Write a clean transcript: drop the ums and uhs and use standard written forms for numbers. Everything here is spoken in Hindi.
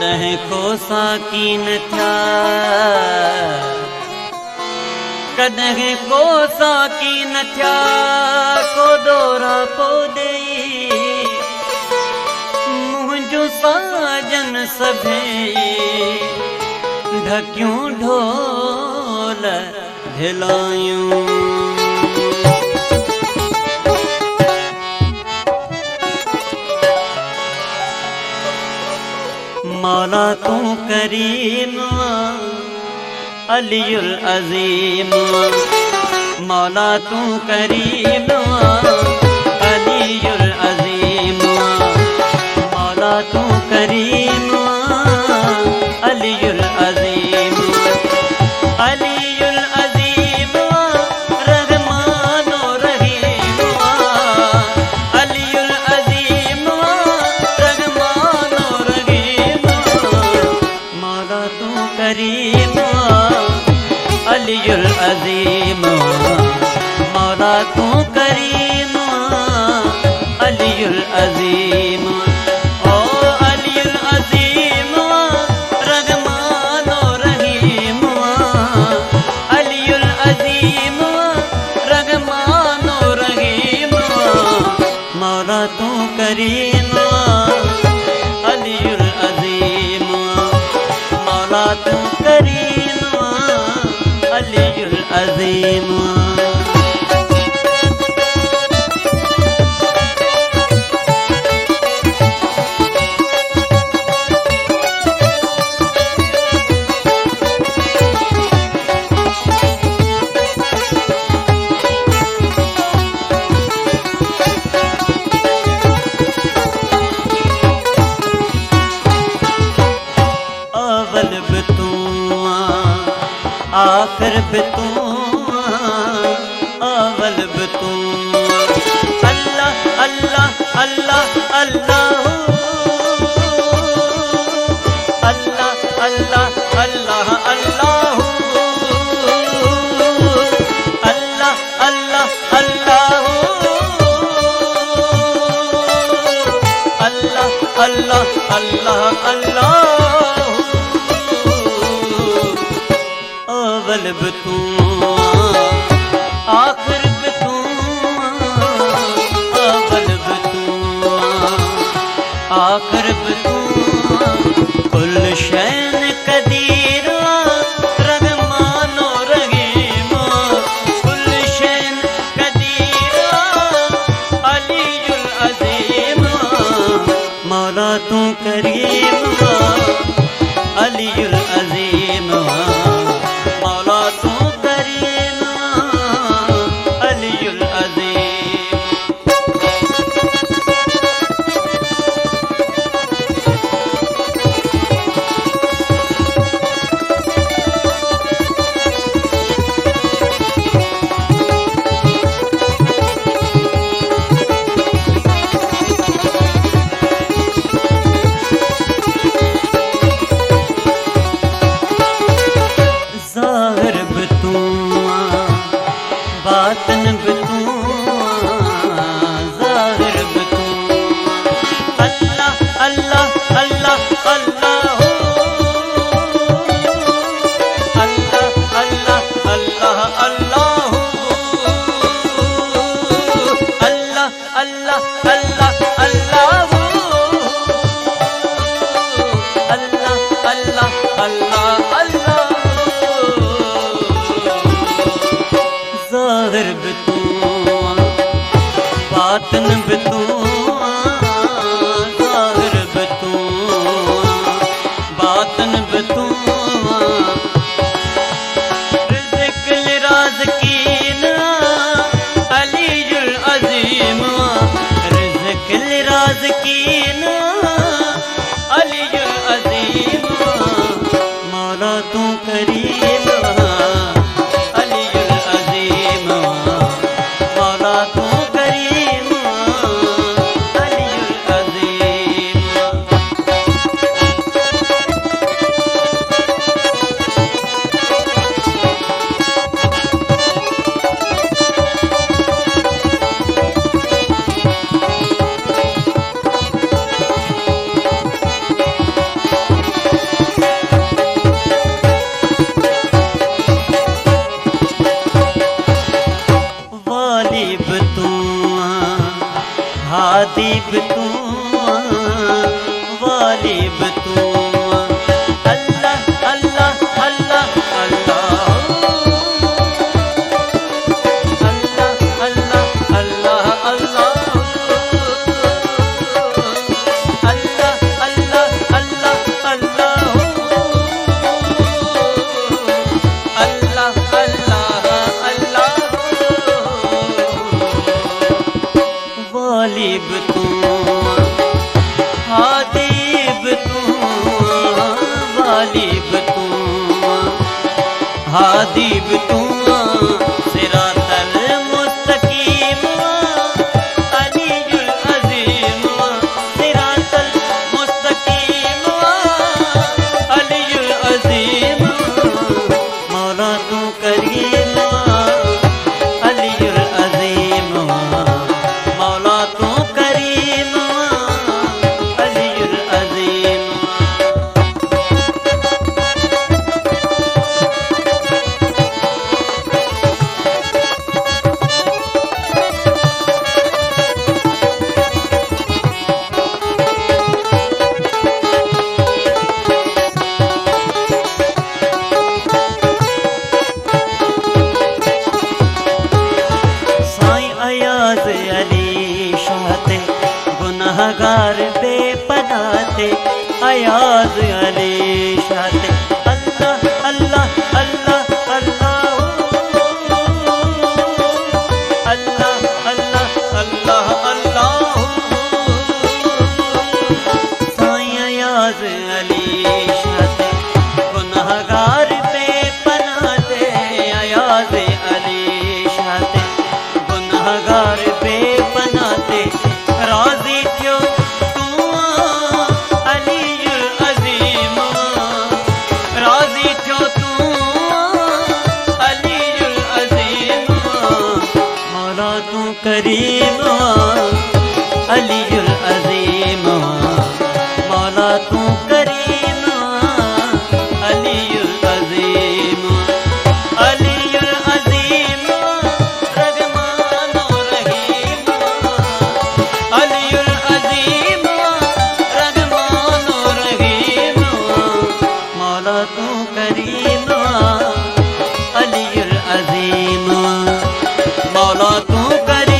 कॾहिं कोसा कीन थिया, कॾहिं कोसा कीन थिया, को डोरा पो ॾेई मुंहिंजो साजन सभई ढकियूं ढोल ढिलायूं। मौला तू करीम अलीउल अज़ीम, मौला तू करीम अलीउल अज़ीम, मौला तू करीम अलीउल अज़ीम, अलीउल अज़ीम रहमानो रहीम, अलीउल अज़ीम रहमानो रहीम, मौला तू करीम अलीउल अज़ीम, मौला तू करीम अलीउल अज़ीम, ओ अलीउल अज़ीम रहमानो रहीम, अलीउल अज़ीम रहमानो रहीम, मौला तू करीम अलीउल अज़ीम, मौला तू करीम अलीउल अज़ीम। अव्वल भी तू आखिर भी तू, अव्वल भी तू, अल्लाह अल्लाह अल्लाह अल्लाह, अल्लाह अल्लाह अल्लाह अल्लाह, अल्लाह अल्लाह अल्लाह, अल्लाह अल्लाह अल्लाह अल्लाह, अव्वल भी तू आखिर भी तू, अव्वल भी तू आखिर भी तू, कुल शैन कदीर रहमानो रहीम, कुल शैन कदीर अलीउल अज़ीम, मौला तू करीम अलीउल अज़ीम, मौला तू करीम अलीउल अज़ीम। ज़ाहिर भी तू बातिन भी तू, ज़ाहिर भी तू, अल्लाह अल्लाह अल्लाह अल्लाह, अल्लाह अल्लाह अल्लाह अल्लाह, अल्लाह अल्लाह अल्लाह अल्लाह, अल्लाह अल्लाह अल्लाह अल्लाह, ज़ाहिर भी तू बातिन भी तू, ज़ाहिर भी तू बातिन भी तू, रिज़्क़ लिराज़क़ीन अलीउल अज़ीम, रिज़्क़ लिराज़क़ीन अलीउल अज़ीम, मौला तू करीम अलीउल अज़ीम, मौला तू करीम अलीउल अज़ीम। हादीब तू वालिब तू अल्लाह अल्लाह अल्लाह अल्लाह अल्लाह अल्लाह अल्लाह अल्लाह अल्लाह अल्लाह अल्लाह अल्लाह अल्लाह अल्लाह वालिब तू हादीब तू वालिब तू हादीब तू सिरातल मुस्तकीम अलीयुल अज़ीम सिरातल मुस्तकीम अलीयुल अज़ीम मौला तू करीम अलीयुल अज़ीम मौला तू करीम अलीयुल अज़ीम अयाज अली शाहते गुनहगार बेपनाते अयाज अली शाहते अल्लाह अल्लाह अल्लाह अल्लाह अल्लाह अल्लाह अल्लाह अल्लाह साईं अयाज अली शाहते गुनहगार बेपनाते अयाज अली शाहते गुनहगार बेपनाते राजी थियो तू अलीयुल अज़ीम राजी थियो तू अलीयुल अज़ीम मौला तू करीम अलीयुल अज़ीम मौला तू करीम अलीयुल अज़ीम अलीयुल अज़ीम अलीयुल अज़ीम रहमान रहीम मौला तू करीम अलीयुल अज़ीम मौला तू करीम